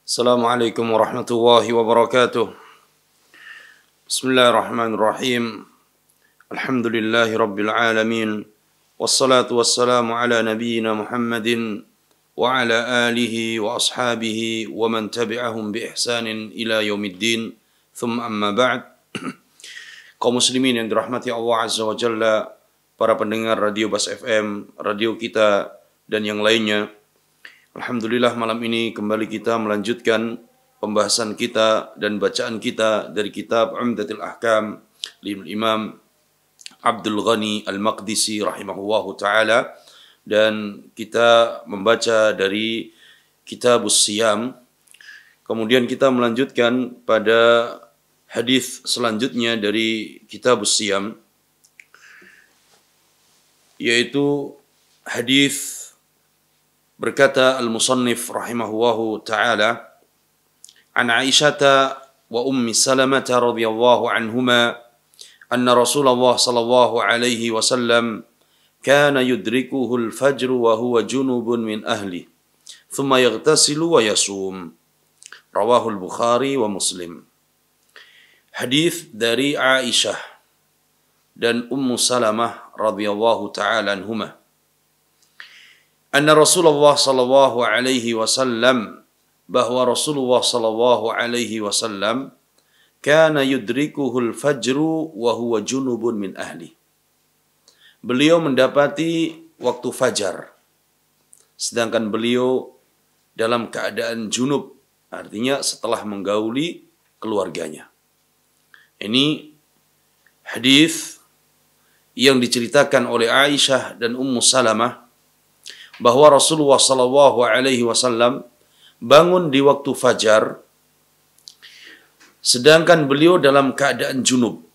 Assalamualaikum warahmatullahi wabarakatuh. Bismillahirrahmanirrahim. Alhamdulillahi rabbil alamin. Wassalatu wassalamu ala nabiyyina Muhammadin wa ala alihi wa ashabihi wa man tabi'ahum bi ihsanin ila yaumiddin. Thumma amma ba'd. Kaum muslimin yang dirahmati Allah Azza wa Jalla, para pendengar Radio Bas FM, radio kita dan yang lainnya. Alhamdulillah, malam ini kembali kita melanjutkan pembahasan kita dan bacaan kita dari kitab Umdatul Ahkam Imam Abdul Ghani Al-Maqdisi rahimahullahu ta'ala, dan kita membaca dari Kitabus Siyam. Kemudian kita melanjutkan pada hadis selanjutnya dari Kitabus Siyam, yaitu hadis berkata al-musannif rahimahullahu ta'ala, an Aisyata wa ummi Salamata radhiyallahu anhuma anna Rasulullah sallallahu alaihi wasallam kana yudrikuhu al-fajr wa huwa junubun min ahli thumma yaghtasilu wa yasum. Rawahu al-Bukhari wa Muslim. Hadis dari Aisyah dan Ummu Salamah radhiyallahu ta'ala anhuma, anna Rasulullah sallallahu alaihi wasallam, bahwa Rasulullah sallallahu alaihi wasallam kana yudrikuhul fajru wa huwa junubun min ahli. Beliau mendapati waktu fajar sedangkan beliau dalam keadaan junub, artinya setelah menggauli keluarganya. Ini hadis yang diceritakan oleh Aisyah dan Ummu Salamah bahwa Rasulullah sallallahu alaihi wasallam bangun di waktu fajar sedangkan beliau dalam keadaan junub.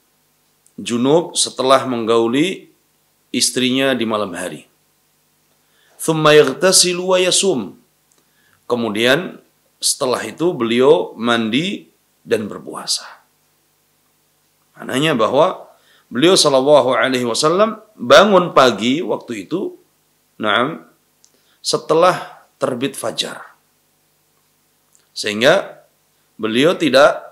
Junub setelah menggauli istrinya di malam hari. Thumma yaghtasilu wa yasum. Kemudian setelah itu beliau mandi dan berpuasa. Maknanya bahwa beliau sallallahu alaihi wasallam bangun pagi waktu itu, setelah terbit fajar, sehingga beliau tidak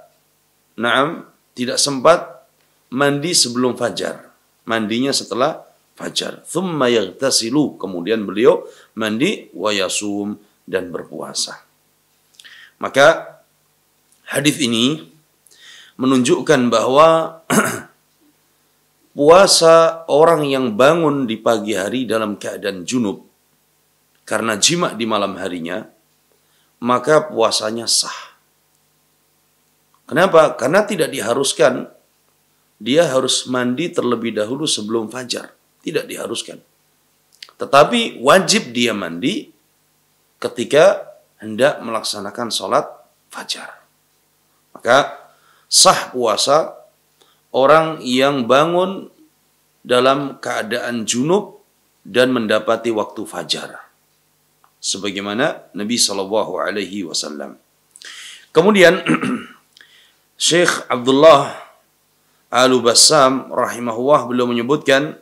sempat mandi sebelum fajar, mandinya setelah fajar. Thumma yaghtasilu, kemudian beliau mandi, wa yasum, dan berpuasa. Maka hadis ini menunjukkan bahwa puasa orang yang bangun di pagi hari dalam keadaan junub karena jima di malam harinya, maka puasanya sah. Kenapa? Karena tidak diharuskan dia harus mandi terlebih dahulu sebelum fajar. Tidak diharuskan. Tetapi wajib dia mandi ketika hendak melaksanakan sholat fajar. Maka sah puasa orang yang bangun dalam keadaan junub dan mendapati waktu fajar, sebagaimana Nabi sallallahu alaihi wasallam. Kemudian Syekh Abdullah Al-Bassam rahimahullah, beliau menyebutkan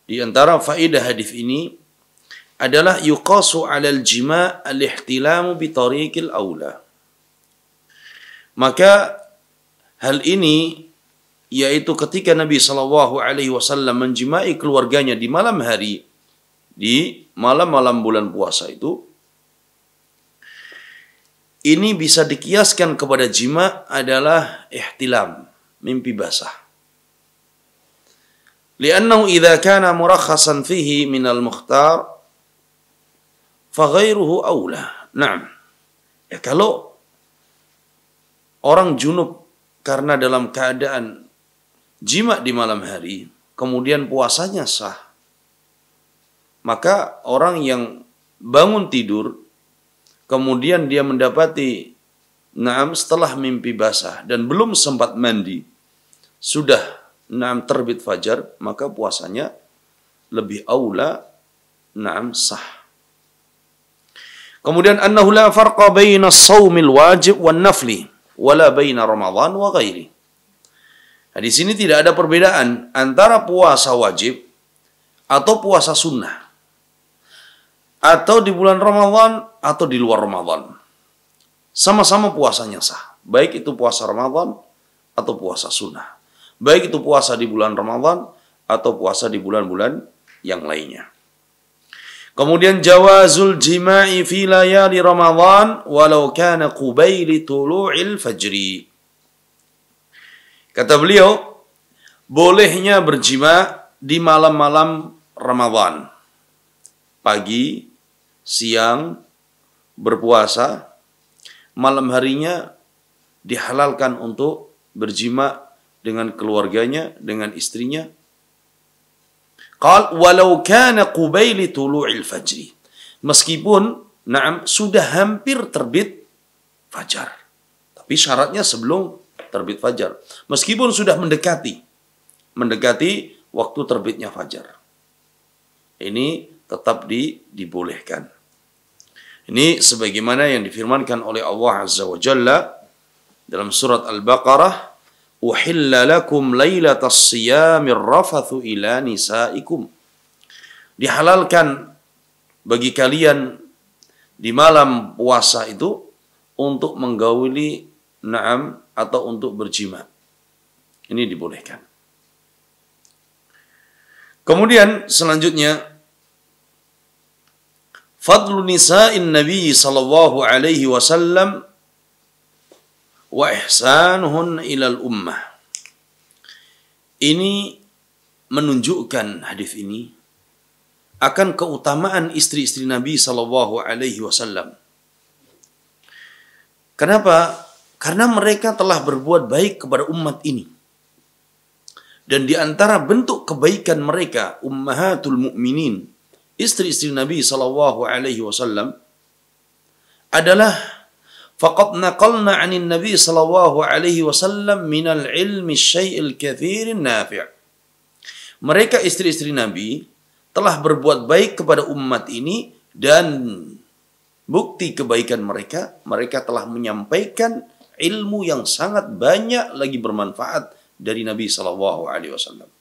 di antara faedah hadis ini adalah yuqasu 'alal jima' al-ihtilamu bi tariqil aula. Maka hal ini yaitu ketika Nabi sallallahu alaihi wasallam menjimai keluarganya di malam hari, di malam-malam bulan puasa itu, ini bisa dikiaskan kepada jima adalah ihtilam, mimpi basah. Li'annahu idza kana murakhasan fihi minal mukhtar fa ghairuhu aula. Naam. Ya, kalau orang junub karena dalam keadaan jima di malam hari, kemudian puasanya sah, maka orang yang bangun tidur, kemudian dia mendapati setelah mimpi basah dan belum sempat mandi, sudah terbit fajar, maka puasanya lebih aula sah. Kemudian annahu la farqa baina as-shaumil wajib wan nafli wala baina Ramadan wa ghairi. Nah, di sini tidak ada perbedaan antara puasa wajib atau puasa sunnah, atau di bulan Ramadan atau di luar Ramadan. sama-sama puasanya sah. Baik itu puasa Ramadan atau puasa sunnah. Baik itu puasa di bulan Ramadan atau puasa di bulan-bulan yang lainnya. Kemudian jawazul jima'i fi layali Ramadan walau kana qubaili tulu'il fajri. Kata beliau, bolehnya berjima di malam-malam Ramadan. Pagi, siang, berpuasa, malam harinya dihalalkan untuk berjima dengan keluarganya, dengan istrinya. Qal walau kana qubaili tulu'il fajri. Meskipun sudah hampir terbit fajar. Tapi syaratnya sebelum terbit fajar. Meskipun sudah mendekati waktu terbitnya fajar. Ini tetap dibolehkan. Ini sebagaimana yang difirmankan oleh Allah Azza wa Jalla dalam surat Al-Baqarah, uhilla lakum lailatas siyamir rafathu ila nisaikum. Dihalalkan bagi kalian di malam puasa itu untuk menggauli atau untuk berjima. Ini dibolehkan. Kemudian selanjutnya fadlu nisa'in Nabi sallallahu alaihi wasallam wa ihsanuhun ilal ummah. Ini menunjukkan, hadis ini akan keutamaan istri-istri Nabi sallallahu alaihi wasallam. Kenapa? Karena mereka telah berbuat baik kepada umat ini. Dan di antara bentuk kebaikan mereka, ummahatul mu'minin, istri-istri Nabi sallallahu alaihi wasallam adalah faqad naqalna 'anil Nabi sallallahu alaihi wasallam minal ilmi syai'il katsirin nafi'. Mereka istri-istri Nabi telah berbuat baik kepada umat ini, dan bukti kebaikan mereka telah menyampaikan ilmu yang sangat banyak lagi bermanfaat dari Nabi sallallahu alaihi wasallam.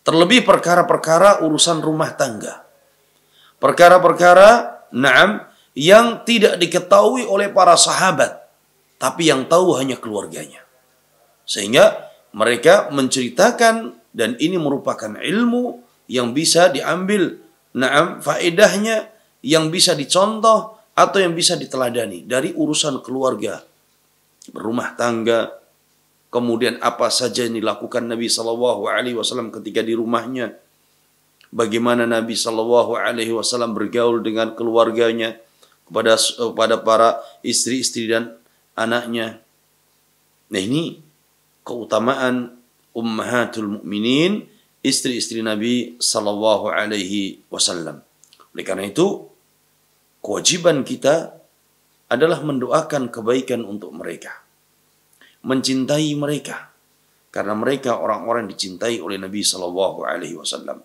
Terlebih perkara-perkara urusan rumah tangga. Perkara-perkara yang tidak diketahui oleh para sahabat, tapi yang tahu hanya keluarganya. Sehingga mereka menceritakan, dan ini merupakan ilmu yang bisa diambil faedahnya, yang bisa dicontoh atau yang bisa diteladani dari urusan keluarga, berumah tangga. Kemudian apa saja yang dilakukan Nabi Shallallahu Alaihi Wasallam ketika di rumahnya, bagaimana Nabi Shallallahu Alaihi Wasallam bergaul dengan keluarganya, kepada para istri-istri dan anaknya. Nah, ini keutamaan ummahatul mukminin, istri-istri Nabi Shallallahu Alaihi Wasallam. Oleh karena itu, kewajiban kita adalah mendoakan kebaikan untuk mereka, mencintai mereka, karena mereka orang-orang dicintai oleh Nabi Shallallahu Alaihi Wasallam.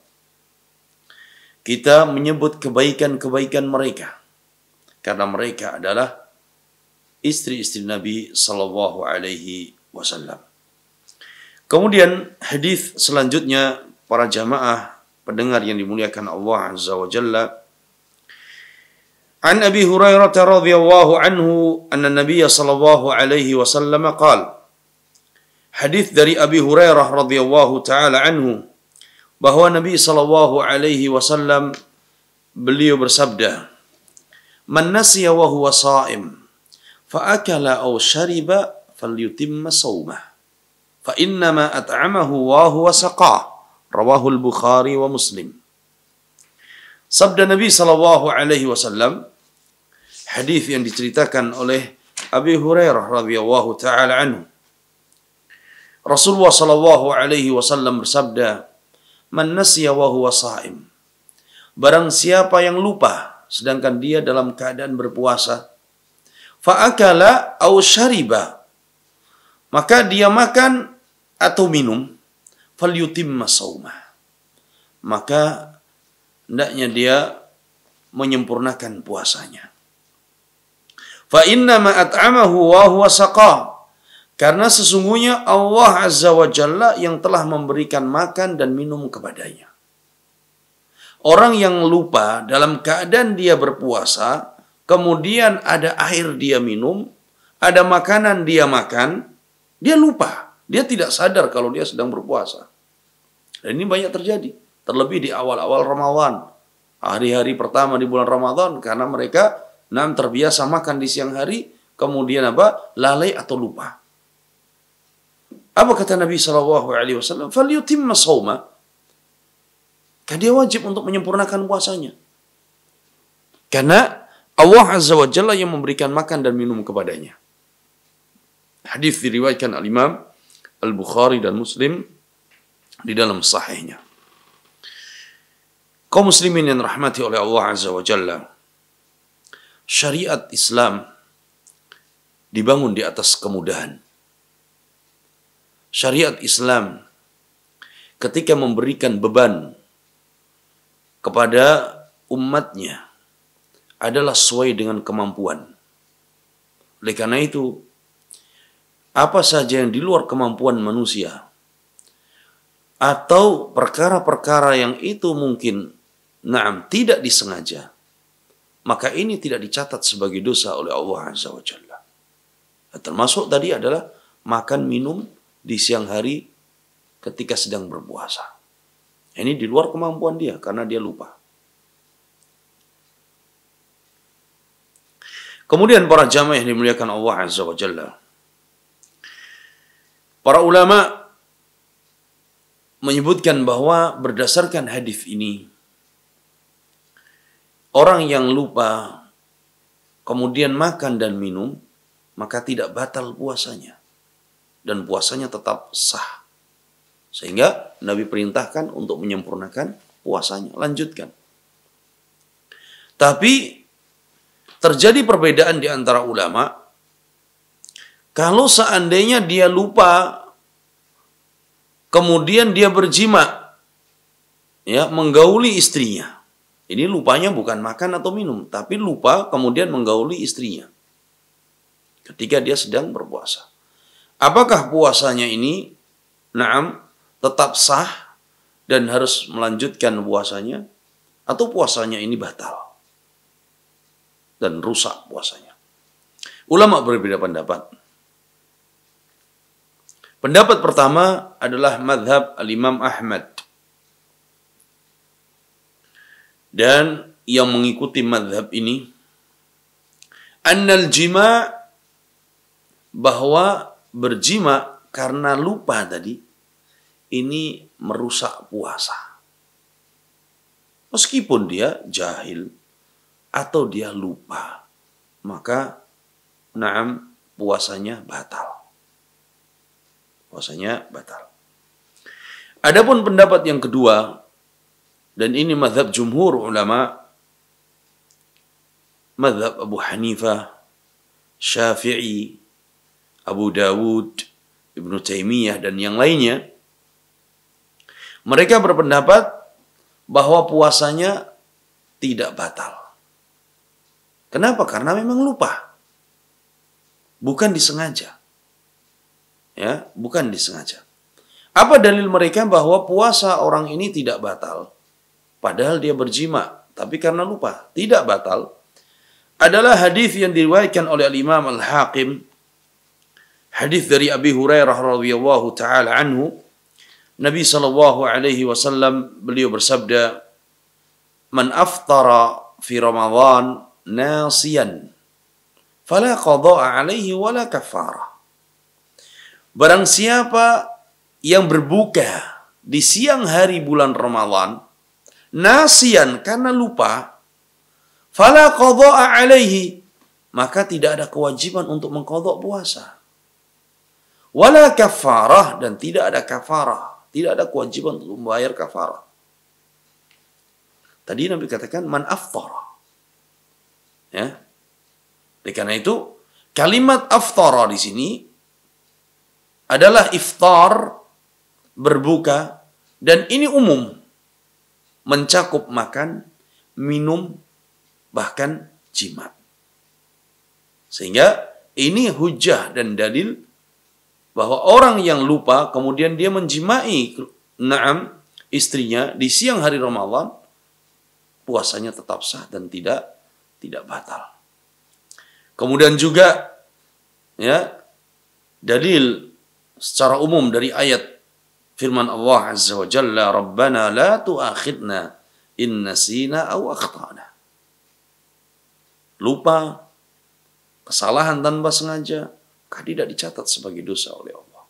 Kita menyebut kebaikan-kebaikan mereka, karena mereka adalah istri-istri Nabi Shallallahu Alaihi Wasallam. Kemudian hadis selanjutnya, para jamaah pendengar yang dimuliakan Allah Azza wa Jalla, An Abi Hurairah radhiyallahu anhu anna Nabiy sallallahu alaihi wasallam qala. Hadis dari Abi Hurairah radhiyallahu taala anhu bahwa Nabi sallallahu alaihi wasallam beliau bersabda, "Man nasiya wa huwa sha'im fa akala aw shariba falyutimma shaumah fa innama at'amahu wa huwa saqah." Rawahul Bukhari wa Muslim. Sabda Nabi sallallahu alaihi wasallam, hadis yang diceritakan oleh Abi Hurairah radhiyallahu taala anhu. Rasulullah sallallahu alaihi wasallam bersabda, "Man nasiya wa huwa sha'im." Barang siapa yang lupa sedangkan dia dalam keadaan berpuasa, fa akala aw syariba, maka dia makan atau minum, falyutimma shaumah, maka hendaknya dia menyempurnakan puasanya. Fa innama at'amahu wa huwa saqa, karena sesungguhnya Allah Azza wa Jalla yang telah memberikan makan dan minum kepadanya. Orang yang lupa dalam keadaan dia berpuasa, kemudian ada air dia minum, ada makanan dia makan, dia lupa. Dia tidak sadar kalau dia sedang berpuasa. Dan ini banyak terjadi. Terlebih di awal-awal Ramadan. Hari-hari pertama di bulan Ramadan. Karena mereka terbiasa makan di siang hari. Kemudian apa? Lalai atau lupa. Apa kata Nabi SAW? "Falyutimma shauma." Karena dia wajib untuk menyempurnakan puasanya. Karena Allah Azza wa Jalla yang memberikan makan dan minum kepadanya. Hadis diriwayatkan al-Imam Al-Bukhari dan Muslim di dalam sahihnya. Kaum muslimin yang rahmati oleh Allah Azza wa Jalla, syariat Islam dibangun di atas kemudahan. Syariat Islam ketika memberikan beban kepada umatnya adalah sesuai dengan kemampuan. Oleh karena itu, apa saja yang di luar kemampuan manusia atau perkara-perkara yang itu mungkin tidak disengaja, maka ini tidak dicatat sebagai dosa oleh Allah Azza wa Jalla. Termasuk tadi adalah makan minum di siang hari ketika sedang berpuasa. Ini di luar kemampuan dia karena dia lupa. Kemudian para jamaah yang dimuliakan Allah Azza wa Jalla, para ulama menyebutkan bahwa berdasarkan hadis ini, orang yang lupa kemudian makan dan minum, maka tidak batal puasanya. Dan puasanya tetap sah. Sehingga Nabi perintahkan untuk menyempurnakan puasanya. Lanjutkan. Tapi terjadi perbedaan di antara ulama. Kalau seandainya dia lupa, kemudian dia berjima, ya, menggauli istrinya. Ini lupanya bukan makan atau minum, tapi lupa kemudian menggauli istrinya ketika dia sedang berpuasa. Apakah puasanya ini, tetap sah dan harus melanjutkan puasanya, atau puasanya ini batal dan rusak puasanya? Ulama berbeda pendapat. Pendapat pertama adalah mazhab al-Imam Ahmad. Dan yang mengikuti mazhab ini, annal jima', bahwa berjima karena lupa tadi, ini merusak puasa. Meskipun dia jahil atau dia lupa, maka puasanya batal. Puasanya batal. Adapun pendapat yang kedua, dan ini mazhab jumhur ulama, mazhab Abu Hanifah, Syafi'i, Abu Dawud, Ibnu Taimiyah dan yang lainnya, mereka berpendapat bahwa puasanya tidak batal. Kenapa? Karena memang lupa. Bukan disengaja. Ya, bukan disengaja. Apa dalil mereka bahwa puasa orang ini tidak batal? Padahal dia berjima, tapi karena lupa, tidak batal. Adalah hadis yang diriwayatkan oleh Imam Al-Hakim. Hadis dari Abi Hurairah radhiyallahu taala anhu. Nabi sallallahu alaihi wasallam beliau bersabda, "Man aftara fi Ramadan nasiyan, fala qada'a alaihi wala kafarah." Barang siapa yang berbuka di siang hari bulan Ramadan, nasiyan karena lupa, fala qada'a alaihi, maka tidak ada kewajiban untuk mengqadha puasa. Wala kafarah, dan tidak ada kafarah, tidak ada kewajiban untuk membayar kafarah. Tadi Nabi katakan man aftara. Ya. Oleh karena itu, kalimat aftara di sini adalah iftar, berbuka, dan ini umum, mencakup makan, minum, bahkan jima. Sehingga ini hujah dan dalil bahwa orang yang lupa kemudian dia menjimai istrinya di siang hari Ramadan, puasanya tetap sah dan tidak batal. Kemudian juga ya dalil secara umum dari ayat firman Allah Azza wa Jalla, Rabbana la tu'akhidna in nasina aw akhtana. Lupa, kesalahan tanpa sengaja, tidak dicatat sebagai dosa oleh Allah.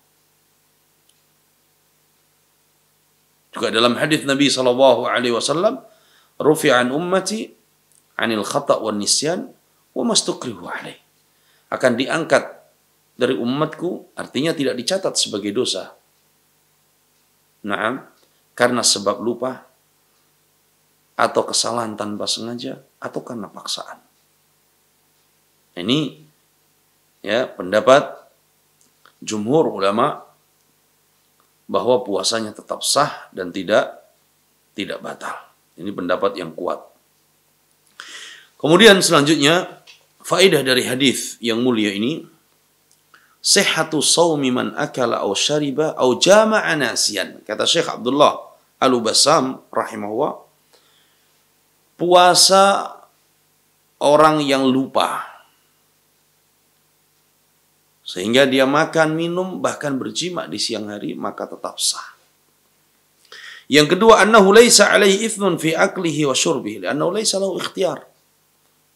Juga dalam hadis Nabi sallallahu alaihi wasallam, rufi'an ummati 'anil khata' wan nisyan wa mastukrihu alaih. Akan diangkat dari umatku, artinya tidak dicatat sebagai dosa. Naam, karena sebab lupa atau kesalahan tanpa sengaja atau karena paksaan. Ini ya pendapat jumhur ulama bahwa puasanya tetap sah dan tidak batal. Ini pendapat yang kuat. Kemudian selanjutnya faedah dari hadis yang mulia ini, sihhatu shaumi man akala aw syariba aw jama'a nasiyan. Kata Syekh Abdullah Al-Bassam rahimahullah, puasa orang yang lupa sehingga dia makan, minum, bahkan berjima di siang hari, maka tetap sah. Yang kedua, annahu laisa alaihi ithnun fi aklihi wa syurbihi, annahu laisa lahu ikhtiyar.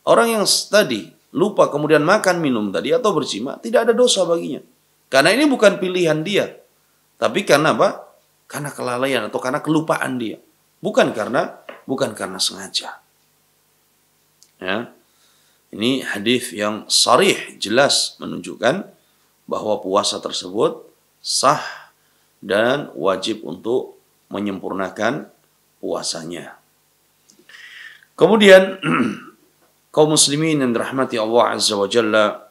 Orang yang tadi lupa kemudian makan, minum tadi atau berjima, tidak ada dosa baginya. Karena ini bukan pilihan dia. Tapi karena apa? Karena kelalaian atau karena kelupaan dia. Bukan karena sengaja. Ya. Ini hadis yang sharih, jelas menunjukkan bahwa puasa tersebut sah dan wajib untuk menyempurnakan puasanya. Kemudian kaum muslimin yang dirahmati Allah Azza wa Jalla,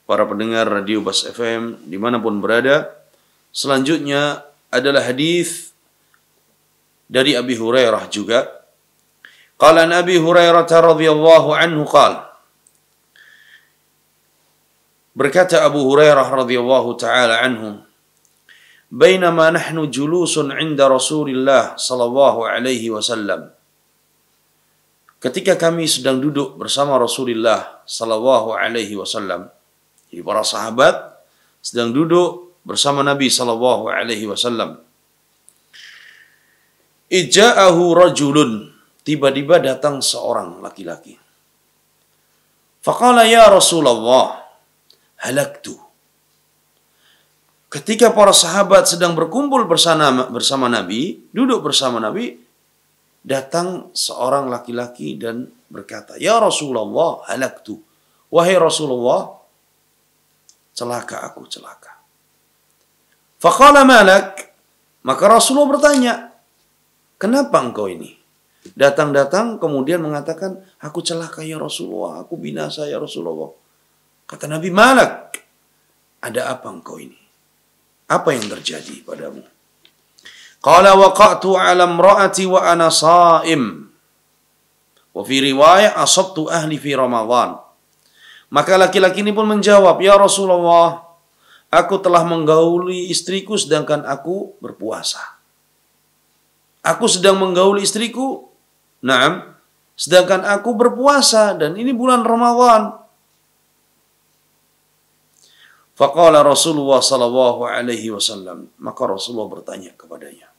para pendengar Radio Bas FM dimanapun berada, selanjutnya adalah hadis dari Abi Hurairah juga. Qala Abi Hurairah radhiyallahu anhu qala, berkata Abu Hurairah radhiyallahu taala anhu, bainama nahnu julusun 'inda Rasulillah sallallahu alaihi wasallam, ketika kami sedang duduk bersama Rasulullah sallallahu alaihi wasallam, jadi para sahabat sedang duduk bersama Nabi sallallahu alaihi wasallam, ija'ahu rajulun, tiba-tiba datang seorang laki-laki. Faqala ya Rasulullah, halaktu. Ketika para sahabat sedang berkumpul bersama Nabi, duduk bersama Nabi, datang seorang laki-laki dan berkata, ya Rasulullah, halaktu. Wahai Rasulullah, celaka aku, celaka. Faqala malak, maka Rasulullah bertanya, kenapa engkau ini? Datang-datang kemudian mengatakan, aku celaka ya Rasulullah, aku binasa ya Rasulullah. Kata Nabi, malak, ada apa engkau ini? Apa yang terjadi padamu? Qala waqa'tu 'ala imra'ati wa ana sha'im. Wa fi riwayah asabtu ahli fi Ramadan. Maka laki-laki ini pun menjawab, ya Rasulullah, aku telah menggauli istriku sedangkan aku berpuasa. Aku sedang menggauli istriku, naam, sedangkan aku berpuasa dan ini bulan Ramadan. Faqala Rasulullah sallallahu alaihi wasallam, maka Rasulullah bertanya kepadanya,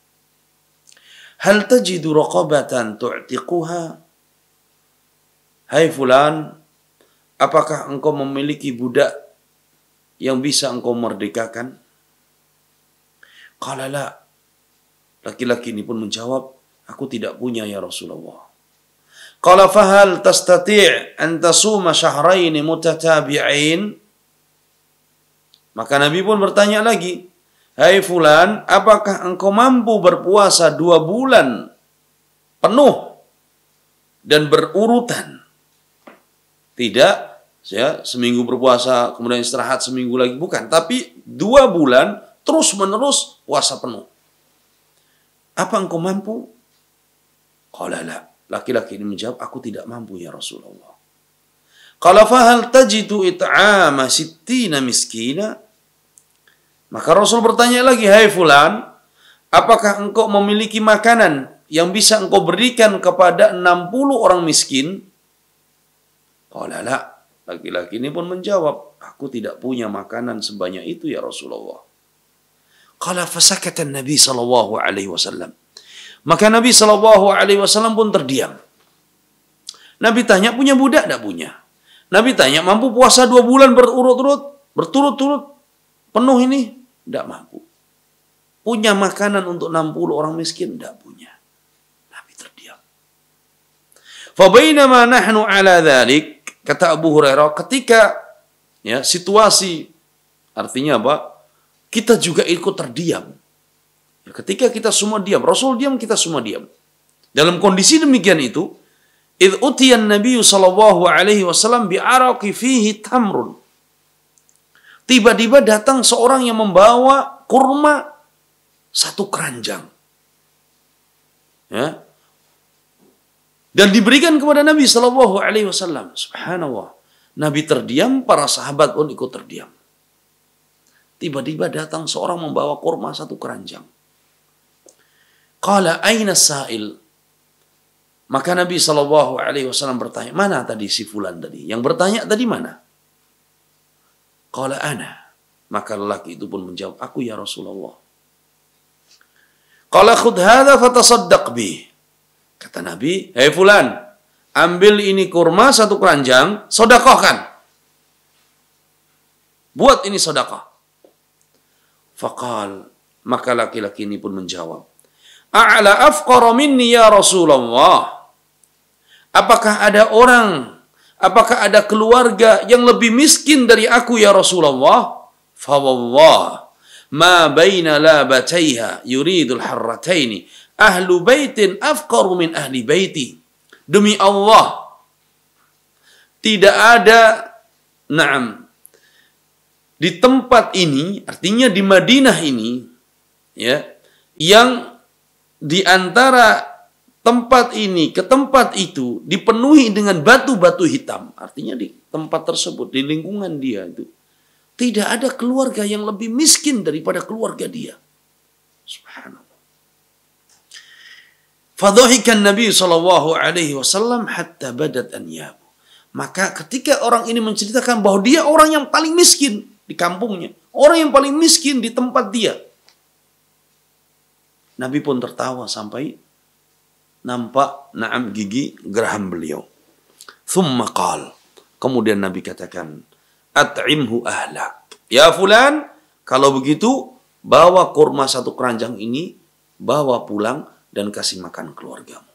hal tajidu raqabatan tu'tiquha? Hai fulan, apakah engkau memiliki budak yang bisa engkau merdekakan? Qala la. Laki-laki ini pun menjawab, aku tidak punya ya Rasulullah. Qala fahal tastati' an tasuma syahrayn mutatabi'ain? Maka Nabi pun bertanya lagi, hai fulan, apakah engkau mampu berpuasa 2 bulan penuh dan berurutan? Tidak, ya, seminggu berpuasa, kemudian istirahat seminggu lagi, bukan. Tapi 2 bulan terus menerus puasa penuh. Apa engkau mampu? Qala la. Laki-laki ini menjawab, aku tidak mampu ya Rasulullah. Qala fahal tajidu it'ama 60 miskina? Maka Rasul bertanya lagi, hai fulan, apakah engkau memiliki makanan yang bisa engkau berikan kepada 60 orang miskin? Qala la. Laki-laki ini pun menjawab, aku tidak punya makanan sebanyak itu ya Rasulullah. Qala fasakata Nabi sallallahu alaihi wasallam. Maka Nabi sallallahu alaihi wasallam pun terdiam. Nabi tanya, punya budak? Tidak punya. Nabi tanya, mampu puasa 2 bulan berturut-turut penuh ini? Tidak mampu. Punya makanan untuk 60 orang miskin? Tidak punya. Nabi terdiam. Fabainama nahnu ala dhalik, kata Abu Hurairah, ketika ya situasi, artinya apa? Kita juga ikut terdiam. Ketika kita semua diam, Rasul diam, kita semua diam. Dalam kondisi demikian itu, idh utiyan Nabi sallallahu alaihi wasallam bi'araqi fihi tamrun. Tiba-tiba datang seorang yang membawa kurma 1 keranjang. Ya. Dan diberikan kepada Nabi sallallahu alaihi wasallam. Subhanallah. Nabi terdiam, para sahabat pun ikut terdiam. Tiba-tiba datang seorang membawa kurma 1 keranjang. Qala aina sa'il? Maka Nabi sallallahu alaihi wasallam bertanya, mana tadi si fulan tadi? Yang bertanya tadi mana? Qala ana. Maka lelaki itu pun menjawab, aku ya Rasulullah. Qala khudh hadha fatasaddaq bih. Kata Nabi, hei fulan, ambil ini kurma 1 keranjang, sedekahkan. Buat ini sedekah. Faqal, maka laki-laki ini pun menjawab, a'la afqara minni ya Rasulullah. Apakah ada keluarga yang lebih miskin dari aku ya Rasulullah? Fawallah ma baina labataiha yuridul harrataini ahlu baitin afqaru min ahli baiti. Demi Allah, tidak ada di tempat ini, artinya di Madinah ini, ya, yang di antara tempat ini ke tempat itu dipenuhi dengan batu-batu hitam. Artinya di tempat tersebut, di lingkungan dia itu, tidak ada keluarga yang lebih miskin daripada keluarga dia. Subhanallah. Fadhahikan Nabi sallallahu alaihi wasallam hatta badat anyabu. Maka ketika orang ini menceritakan bahwa dia orang yang paling miskin di kampungnya, orang yang paling miskin di tempat dia, Nabi pun tertawa sampai nampak gigi geraham beliau. Thumma qal, kemudian Nabi katakan, at'imhu ahlak. Ya fulan, kalau begitu bawa kurma 1 keranjang ini, bawa pulang dan kasih makan keluargamu.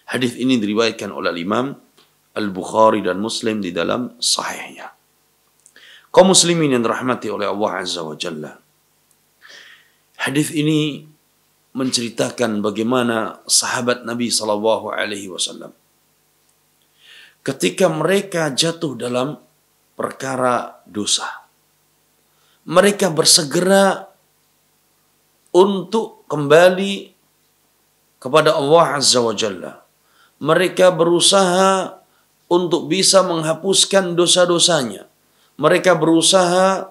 Hadis ini diriwayatkan oleh Imam Al-Bukhari dan Muslim di dalam sahihnya. Kaum muslimin yang dirahmati oleh Allah Azza wa Jalla. Hadis ini menceritakan bagaimana sahabat Nabi sallallahu alaihi wasallam ketika mereka jatuh dalam perkara dosa, mereka bersegera untuk kembali kepada Allah Azza wa Jalla. Mereka berusaha untuk bisa menghapuskan dosa-dosanya. Mereka berusaha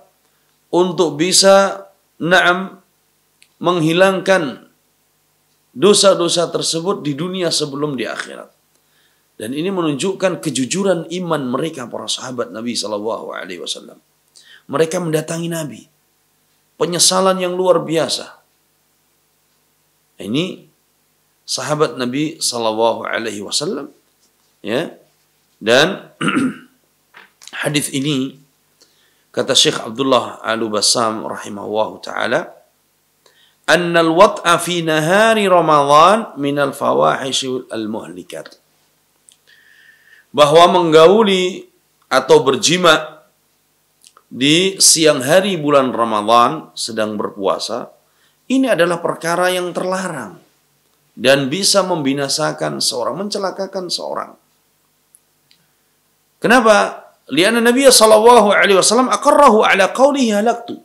untuk bisa menghilangkan dosa-dosa tersebut di dunia sebelum di akhirat. Dan ini menunjukkan kejujuran iman mereka, para sahabat Nabi sallallahu alaihi wasallam. Mereka mendatangi Nabi, penyesalan yang luar biasa. Ini sahabat Nabi sallallahu alaihi wasallam, ya. Dan hadis ini kata Syekh Abdullah Al-Bassam rahimahullahu taala, "Anna al-wat'a fi nahari Ramadan min al-fawahish al-muhlikat." Bahwa menggauli atau berjima di siang hari bulan Ramadan sedang berpuasa, ini adalah perkara yang terlarang dan bisa membinasakan seorang, mencelakakan seorang. Kenapa? Lianna Nabi sallallahu alaihi wasallam aqarrahu ala qawlihi halaktu.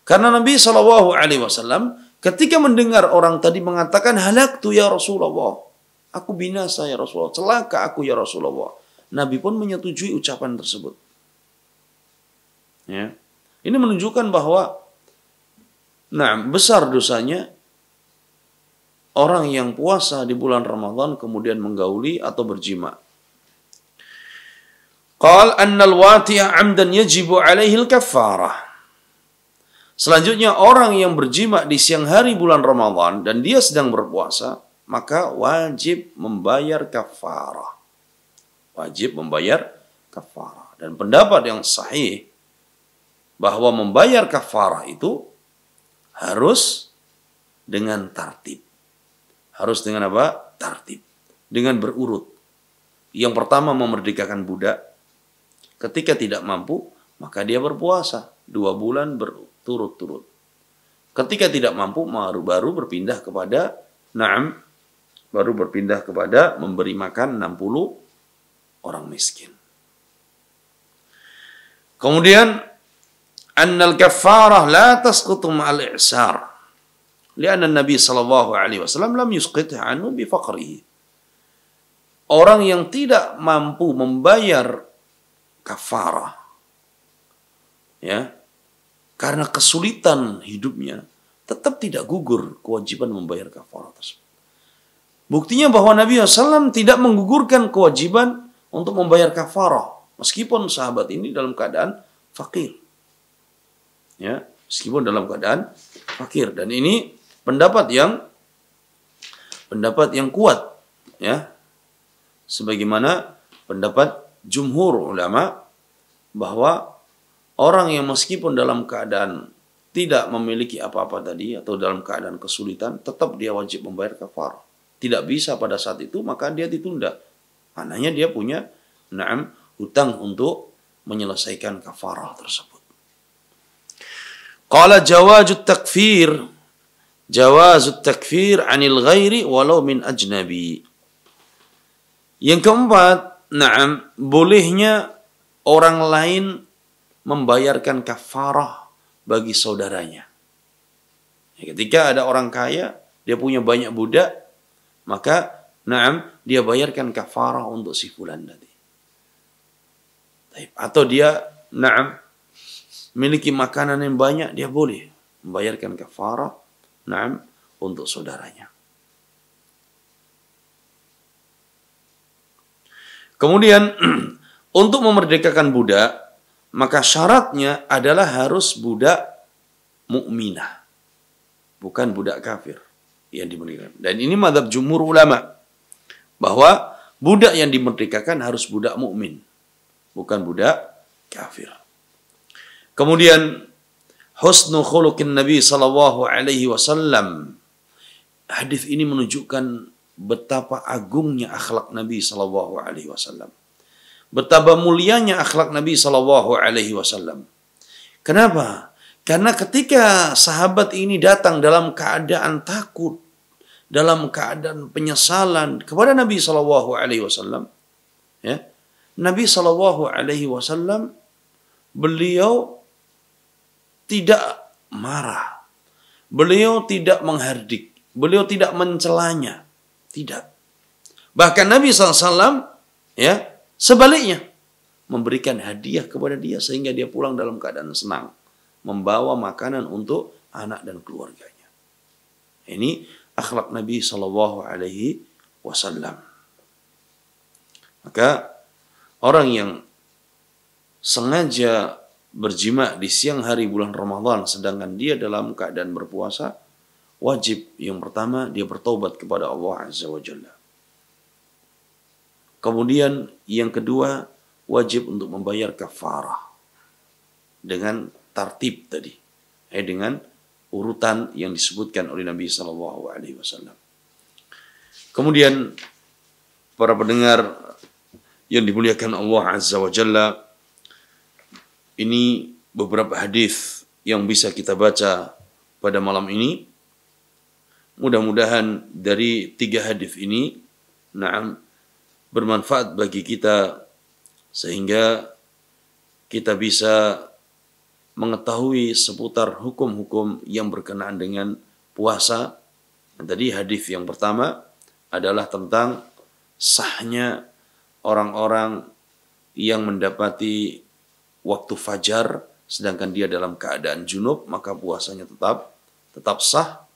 Karena Nabi sallallahu alaihi wasallam ketika mendengar orang tadi mengatakan halaktu ya Rasulullah, aku binasa ya Rasulullah, celaka aku ya Rasulullah, Nabi pun menyetujui ucapan tersebut. Ya. Ini menunjukkan bahwa besar dosanya orang yang puasa di bulan Ramadan kemudian menggauli atau berjima. Qal annal wati'a 'amdan yajibu 'alaihi al-kaffarah. Selanjutnya orang yang berjima di siang hari bulan Ramadan dan dia sedang berpuasa, maka wajib membayar kafarah. Wajib membayar kafarah. Dan pendapat yang sahih bahwa membayar kafarah itu harus dengan tartib. Harus dengan apa? Tartib. Dengan berurut. Yang pertama memerdekakan budak. Ketika tidak mampu, maka dia berpuasa 2 bulan berturut-turut. Ketika tidak mampu, baru berpindah kepada baru berpindah kepada memberi makan 60 orang miskin. Kemudian annal kaffarah la tasqutu ma'al i'sar. Lianna Nabi sallallahu alaihi wasallam lam yusqitha anhu bi faqrihi. Orang yang tidak mampu membayar kafarah, ya, karena kesulitan hidupnya, tetap tidak gugur kewajiban membayar kafarah tersebut. Buktinya bahwa Nabi SAW tidak menggugurkan kewajiban untuk membayar kafarah, meskipun sahabat ini dalam keadaan fakir, ya, meskipun dalam keadaan fakir. Dan ini pendapat yang kuat, ya, sebagaimana pendapat jumhur ulama bahwa orang yang meskipun dalam keadaan tidak memiliki apa-apa tadi atau dalam keadaan kesulitan, tetap dia wajib membayar kafarah. Tidak bisa pada saat itu, maka dia ditunda. Maknanya dia punya hutang untuk menyelesaikan kafarah tersebut. Qala jawazut takfir 'anil ghairi walau min ajnabi. Yang keempat, bolehnya orang lain membayarkan kafarah bagi saudaranya. Ketika ada orang kaya, dia punya banyak budak, maka dia bayarkan kafarah untuk si fulan tadi. Atau dia memiliki makanan yang banyak, dia boleh membayarkan kafarah untuk saudaranya. Kemudian untuk memerdekakan budak, maka syaratnya adalah harus budak mukminah, bukan budak kafir yang dimerdekakan. Dan ini mazhab jumhur ulama, bahwa budak yang dimerdekakan harus budak mukmin, bukan budak kafir. Kemudian husnu khuluqin Nabi sallallahu alaihi wasallam. Hadis ini menunjukkan betapa agungnya akhlak Nabi sallallahu alaihi wasallam. Betapa mulianya akhlak Nabi sallallahu alaihi wasallam. Kenapa? Karena ketika sahabat ini datang dalam keadaan takut, dalam keadaan penyesalan kepada Nabi sallallahu alaihi wasallam, ya. Nabi sallallahu alaihi wasallam beliau tidak marah. Beliau tidak menghardik, beliau tidak mencelanya. Tidak. Bahkan Nabi SAW, ya, sebaliknya memberikan hadiah kepada dia sehingga dia pulang dalam keadaan senang, membawa makanan untuk anak dan keluarganya. Ini akhlak Nabi Shallallahu Alaihi Wasallam. Maka orang yang sengaja berjima di siang hari bulan Ramadan sedangkan dia dalam keadaan berpuasa, wajib yang pertama dia bertaubat kepada Allah Azza wa Jalla. Kemudian yang kedua, wajib untuk membayar kafarah dengan tartib tadi, dengan urutan yang disebutkan oleh Nabi Sallallahu Alaihi Wasallam. Kemudian para pendengar yang dimuliakan Allah Azza wa Jalla, ini beberapa hadis yang bisa kita baca pada malam ini. Mudah-mudahan dari 3 hadis ini bermanfaat bagi kita sehingga kita bisa mengetahui seputar hukum-hukum yang berkenaan dengan puasa. Tadi hadis yang pertama adalah tentang sahnya orang-orang yang mendapati waktu fajar sedangkan dia dalam keadaan junub, maka puasanya tetap sah.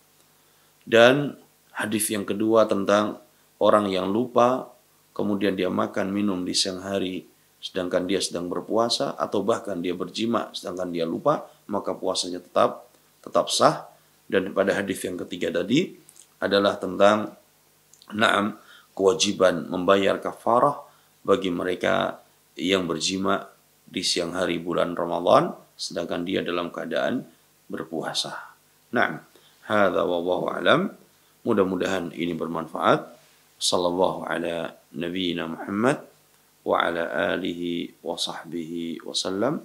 Dan hadis yang kedua tentang orang yang lupa kemudian dia makan minum di siang hari sedangkan dia sedang berpuasa, atau bahkan dia berjima sedangkan dia lupa, maka puasanya tetap sah. Dan pada hadis yang ketiga tadi adalah tentang kewajiban membayar kafarah bagi mereka yang berjima di siang hari bulan Ramadan sedangkan dia dalam keadaan berpuasa. Hadza wallahu alam. Mudah-mudahan ini bermanfaat. Sallallahu ala nabiyyina Muhammad wa ala alihi wa sahbihi wasallam.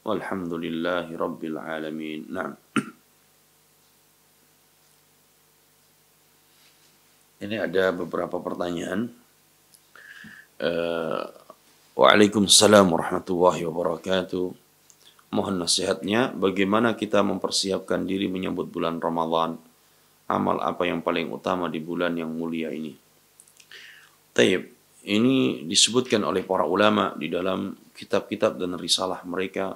Walhamdulillahi rabbil alamin. Ini ada beberapa pertanyaan. Waalaikumsalam warahmatullahi wabarakatuh. Mohon nasihatnya, bagaimana kita mempersiapkan diri menyambut bulan Ramadan? Amal apa yang paling utama di bulan yang mulia ini? Taib, ini disebutkan oleh para ulama di dalam kitab-kitab dan risalah mereka,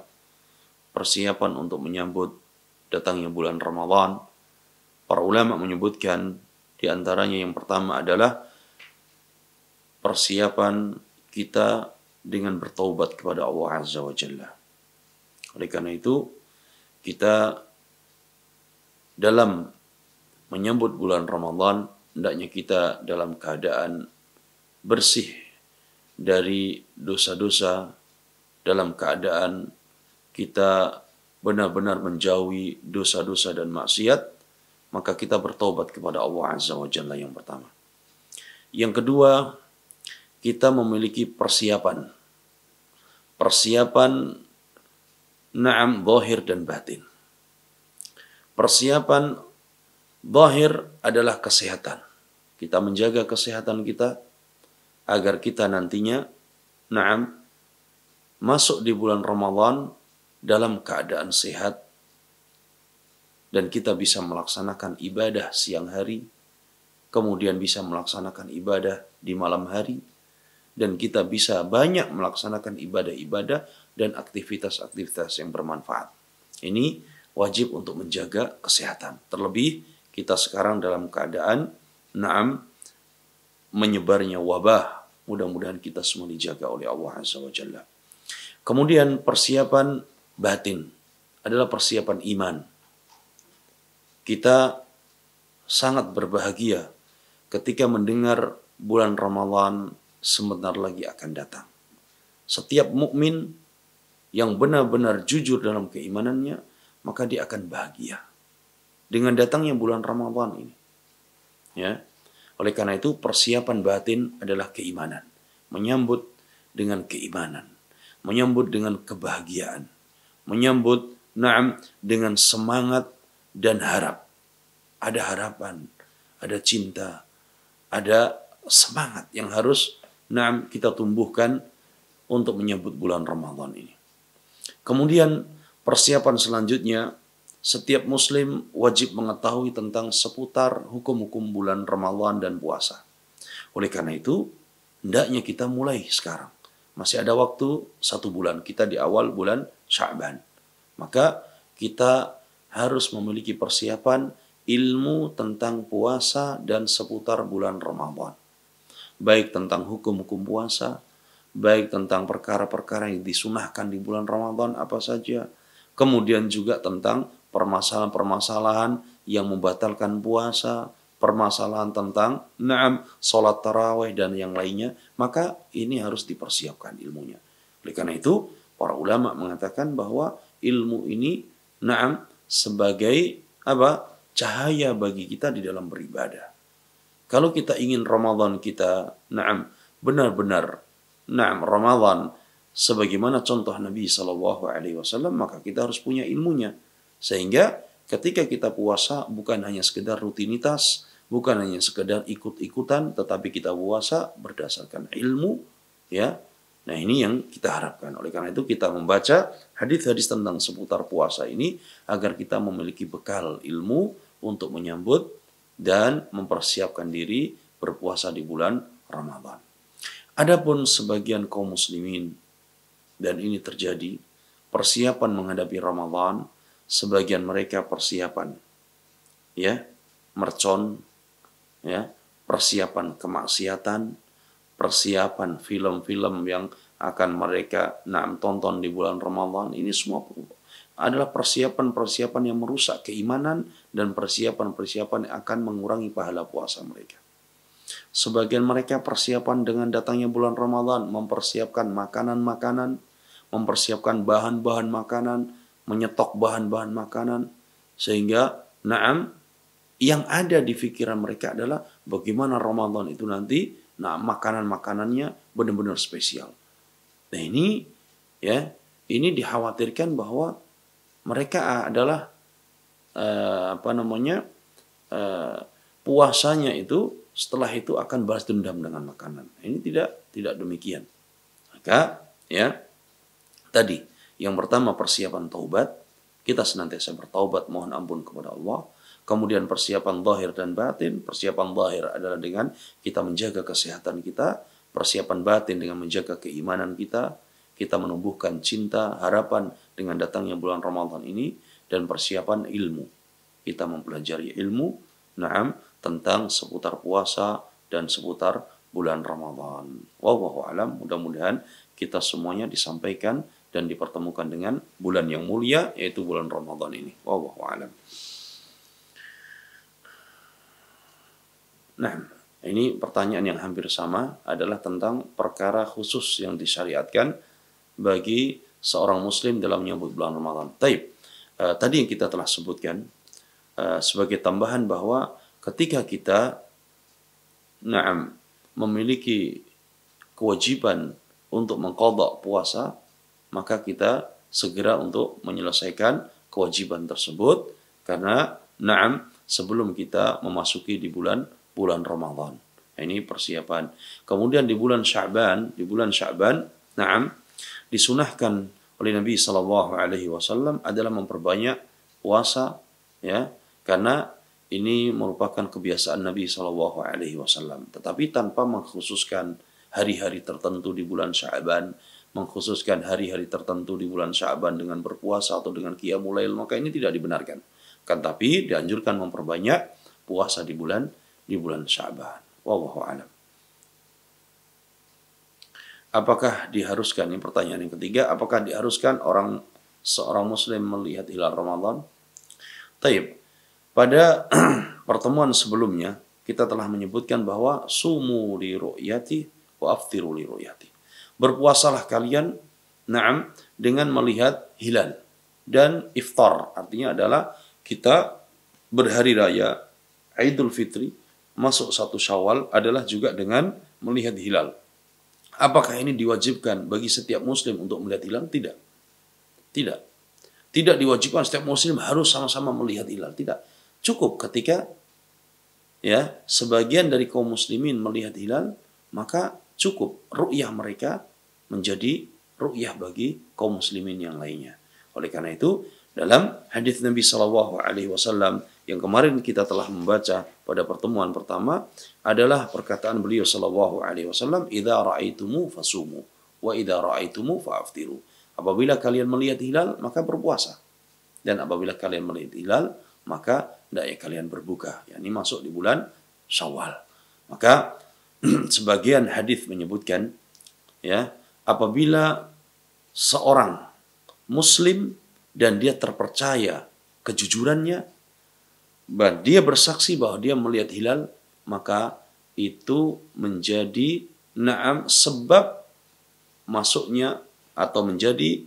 persiapan untuk menyambut datangnya bulan Ramadan. Para ulama menyebutkan di antaranya yang pertama adalah persiapan kita dengan bertaubat kepada Allah Azza wa Jalla. Oleh karena itu, kita dalam menyambut bulan Ramadan, hendaknya kita dalam keadaan bersih dari dosa-dosa, dalam keadaan kita benar-benar menjauhi dosa-dosa dan maksiat, maka kita bertaubat kepada Allah Azza wa Jalla yang pertama. Yang kedua, kita memiliki persiapan. Persiapan zahir dan batin. Persiapan zahir adalah kesehatan. Kita menjaga kesehatan kita agar kita nantinya masuk di bulan Ramadan dalam keadaan sehat dan kita bisa melaksanakan ibadah siang hari, kemudian bisa melaksanakan ibadah di malam hari, dan kita bisa banyak melaksanakan ibadah-ibadah dan aktivitas-aktivitas yang bermanfaat. Ini wajib untuk menjaga kesehatan. Terlebih kita sekarang dalam keadaan menyebarnya wabah. Mudah-mudahan kita semua dijaga oleh Allah Azza wa Jalla. Kemudian persiapan batin adalah persiapan iman. Kita sangat berbahagia ketika mendengar bulan Ramadan sebentar lagi akan datang. Setiap mukmin yang benar-benar jujur dalam keimanannya, maka dia akan bahagia dengan datangnya bulan Ramadan ini. Ya. Oleh karena itu persiapan batin adalah keimanan. Menyambut dengan keimanan. Menyambut dengan kebahagiaan. Menyambut dengan semangat dan harap. Ada harapan, ada cinta, ada semangat yang harus kita tumbuhkan untuk menyambut bulan Ramadan ini. Kemudian persiapan selanjutnya, setiap muslim wajib mengetahui tentang seputar hukum-hukum bulan Ramadan dan puasa. Oleh karena itu, hendaknya kita mulai sekarang. Masih ada waktu 1 bulan, kita di awal bulan Sya'ban. Maka kita harus memiliki persiapan ilmu tentang puasa dan seputar bulan Ramadan. Baik tentang hukum-hukum puasa, baik tentang perkara-perkara yang disunahkan di bulan Ramadan apa saja, kemudian juga tentang permasalahan-permasalahan yang membatalkan puasa, permasalahan tentang salat tarawih dan yang lainnya, maka ini harus dipersiapkan ilmunya. Oleh karena itu, para ulama mengatakan bahwa ilmu ini sebagai cahaya bagi kita di dalam beribadah. Kalau kita ingin Ramadan kita benar-benar Ramadan sebagaimana contoh Nabi SAW, maka kita harus punya ilmunya. Sehingga ketika kita puasa bukan hanya sekedar rutinitas, bukan hanya sekedar ikut-ikutan, tetapi kita puasa berdasarkan ilmu, ya. Nah, ini yang kita harapkan. Oleh karena itu kita membaca hadis-hadis tentang seputar puasa ini agar kita memiliki bekal ilmu untuk menyambut dan mempersiapkan diri berpuasa di bulan Ramadan. Adapun sebagian kaum muslimin, dan ini terjadi, persiapan menghadapi Ramadan, sebagian mereka persiapan mercon, persiapan kemaksiatan, persiapan film-film yang akan mereka tonton di bulan Ramadan, ini semua adalah persiapan-persiapan yang merusak keimanan dan persiapan-persiapan yang akan mengurangi pahala puasa mereka. Sebagian mereka persiapan dengan datangnya bulan Ramadan, mempersiapkan makanan-makanan, mempersiapkan bahan-bahan makanan, menyetok bahan-bahan makanan, sehingga yang ada di pikiran mereka adalah bagaimana Ramadan itu nanti, makanan-makanannya benar-benar spesial. Nah ini dikhawatirkan bahwa mereka adalah puasanya itu setelah itu akan balas dendam dengan makanan. Ini tidak demikian. Maka tadi yang pertama persiapan taubat, kita senantiasa bertaubat mohon ampun kepada Allah. Kemudian persiapan zahir dan batin. Persiapan zahir adalah dengan kita menjaga kesehatan kita, persiapan batin dengan menjaga keimanan kita, kita menumbuhkan cinta, harapan dengan datangnya bulan Ramadan ini, dan persiapan ilmu. Kita mempelajari ilmu, tentang seputar puasa dan seputar bulan Ramadan. Wallahu a'lam, mudah-mudahan kita semuanya disampaikan dan dipertemukan dengan bulan yang mulia, yaitu bulan Ramadan ini. Wallahu a'lam. Nah, ini pertanyaan yang hampir sama adalah tentang perkara khusus yang disyariatkan bagi seorang muslim dalam menyambut bulan Ramadan. Tadi yang kita telah sebutkan sebagai tambahan bahwa ketika kita memiliki kewajiban untuk mengqadha puasa, maka kita segera untuk menyelesaikan kewajiban tersebut karena sebelum kita memasuki di bulan Ramadan. Ini persiapan. Kemudian di bulan Sya'ban, disunahkan oleh Nabi sallallahu alaihi wasallam adalah memperbanyak puasa, karena ini merupakan kebiasaan Nabi sallallahu alaihi wasallam. Tetapi tanpa mengkhususkan hari-hari tertentu di bulan Sya'ban, mengkhususkan hari-hari tertentu di bulan Sya'ban dengan berpuasa atau dengan qiyamul lail, maka ini tidak dibenarkan. Tapi dianjurkan memperbanyak puasa di bulan Sya'ban. Wallahu a'lam. Apakah diharuskan, ini pertanyaan yang ketiga, apakah diharuskan seorang muslim melihat hilal Ramadan? Pada pertemuan sebelumnya kita telah menyebutkan bahwa sumu li ru'yati wa aftiru li ru'yati. Berpuasalah kalian dengan melihat hilal, dan iftar artinya adalah kita berhari raya Idul Fitri masuk 1 Syawal adalah juga dengan melihat hilal. Apakah ini diwajibkan bagi setiap muslim untuk melihat hilal? Tidak diwajibkan setiap muslim harus sama-sama melihat hilal. Tidak. Cukup ketika sebagian dari kaum muslimin melihat hilal, maka cukup ru'yah mereka menjadi ru'yah bagi kaum muslimin yang lainnya. Oleh karena itu, dalam hadis Nabi sallallahu alaihi wasallam yang kemarin kita telah membaca pada pertemuan pertama adalah perkataan beliau sallallahu alaihi wasallam, "Idza ra'aitumu fasumu wa idza ra'aitumu fa'aftiru." Apabila kalian melihat hilal, maka berpuasa. Dan apabila kalian melihat hilal, maka hendaknya kalian berbuka. Ini masuk di bulan Syawal. Maka sebagian hadis menyebutkan apabila seorang muslim dan dia terpercaya kejujurannya, dia bersaksi bahwa dia melihat hilal, maka itu menjadi sebab masuknya atau menjadi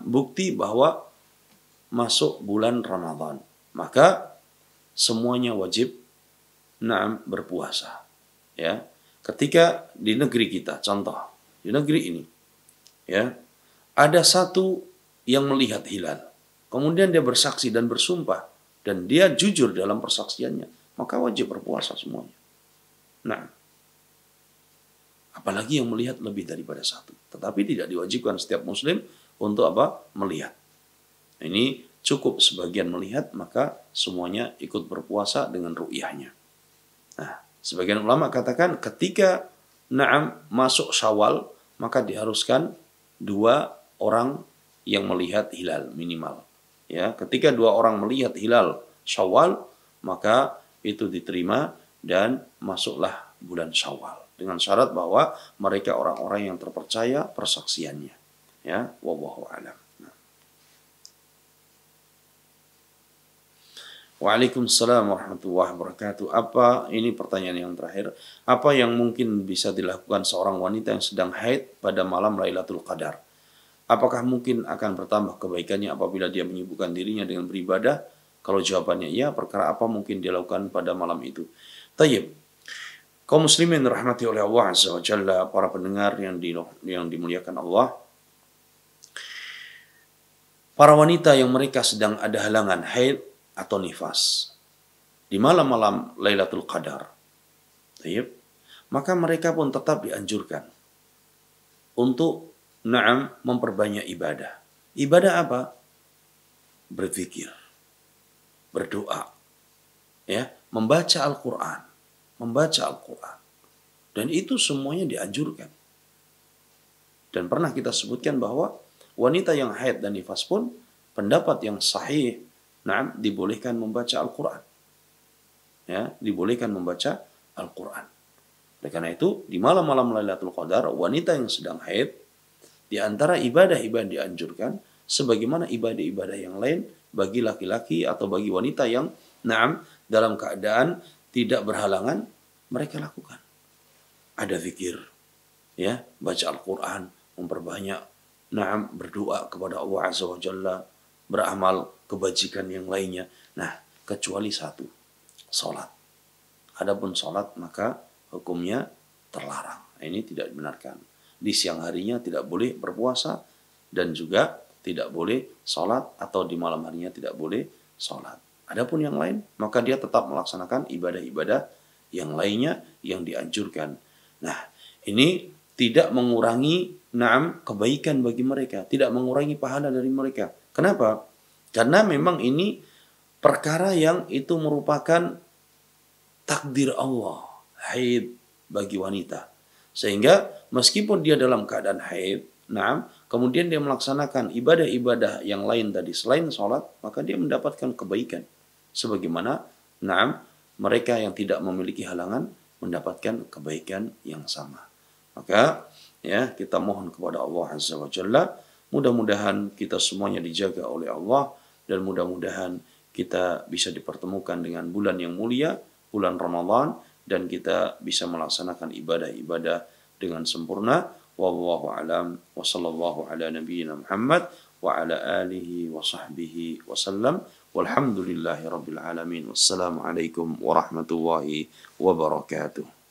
bukti bahwa masuk bulan Ramadan. Maka semuanya wajib berpuasa. Ketika di negeri kita, contoh di negeri ini, ada satu yang melihat hilal, kemudian dia bersaksi dan bersumpah, dan dia jujur dalam persaksiannya, maka wajib berpuasa semuanya. Apalagi yang melihat lebih daripada satu. Tetapi tidak diwajibkan setiap muslim untuk melihat. Ini cukup sebagian melihat, maka semuanya ikut berpuasa dengan ru'yahnya. Sebagian ulama katakan ketika masuk Syawal, maka diharuskan 2 orang yang melihat hilal minimal. Ketika 2 orang melihat hilal Syawal, maka itu diterima dan masuklah bulan Syawal. dengan syarat bahwa mereka orang-orang yang terpercaya persaksiannya. Ya, wallahu a'lam. Waalaikumsalam warahmatullahi wabarakatuh. Apa ini pertanyaan yang terakhir? Apa yang mungkin bisa dilakukan seorang wanita yang sedang haid pada malam Lailatul Qadar? Apakah mungkin akan bertambah kebaikannya apabila dia menyibukkan dirinya dengan beribadah? Kalau jawabannya iya, perkara apa mungkin dia lakukan pada malam itu? Tayyib. Kaum muslimin rahmati oleh Allah Azza wa Jalla, para pendengar yang dimuliakan Allah. Para wanita yang mereka sedang ada halangan haid atau nifas di malam-malam Lailatul Qadar, maka mereka pun tetap dianjurkan untuk memperbanyak ibadah. Ibadah apa? Berzikir, berdoa, ya, membaca Al-Quran, dan itu semuanya dianjurkan. Dan pernah kita sebutkan bahwa wanita yang haid dan nifas pun pendapat yang sahih, dibolehkan membaca Al-Quran. Ya, dibolehkan membaca Al-Quran. Oleh karena itu, di malam-malam Lailatul Qadar, wanita yang sedang haid, di antara ibadah-ibadah dianjurkan, sebagaimana ibadah-ibadah yang lain, bagi laki-laki atau bagi wanita yang dalam keadaan tidak berhalangan, mereka lakukan. Ada zikir, ya, baca Al-Quran, memperbanyak, berdoa kepada Allah Azza wa Jalla, beramal kebajikan yang lainnya. Nah, kecuali satu, sholat. Adapun sholat maka hukumnya terlarang. Ini tidak dibenarkan. Di siang harinya tidak boleh berpuasa dan juga tidak boleh sholat, atau di malam harinya tidak boleh sholat. Adapun yang lain maka dia tetap melaksanakan ibadah-ibadah yang lainnya yang dianjurkan. Nah, ini tidak mengurangi kebaikan bagi mereka, tidak mengurangi pahala dari mereka. Kenapa? Karena memang ini perkara yang itu merupakan takdir Allah, haid bagi wanita. Sehingga meskipun dia dalam keadaan haid, kemudian dia melaksanakan ibadah-ibadah yang lain tadi selain sholat, maka dia mendapatkan kebaikan. Sebagaimana mereka yang tidak memiliki halangan mendapatkan kebaikan yang sama. Maka ya, kita mohon kepada Allah Azza wa Jalla, mudah-mudahan kita semuanya dijaga oleh Allah, dan mudah-mudahan kita bisa dipertemukan dengan bulan yang mulia, bulan Ramadan, dan kita bisa melaksanakan ibadah-ibadah dengan sempurna. Wallahu a'lam, wa sallallahu ala nabiyyina Muhammad wa ala alihi wa sahbihi wasallam. Walhamdulillahi rabbil alamin. Wassalamualaikum warahmatullahi wabarakatuh.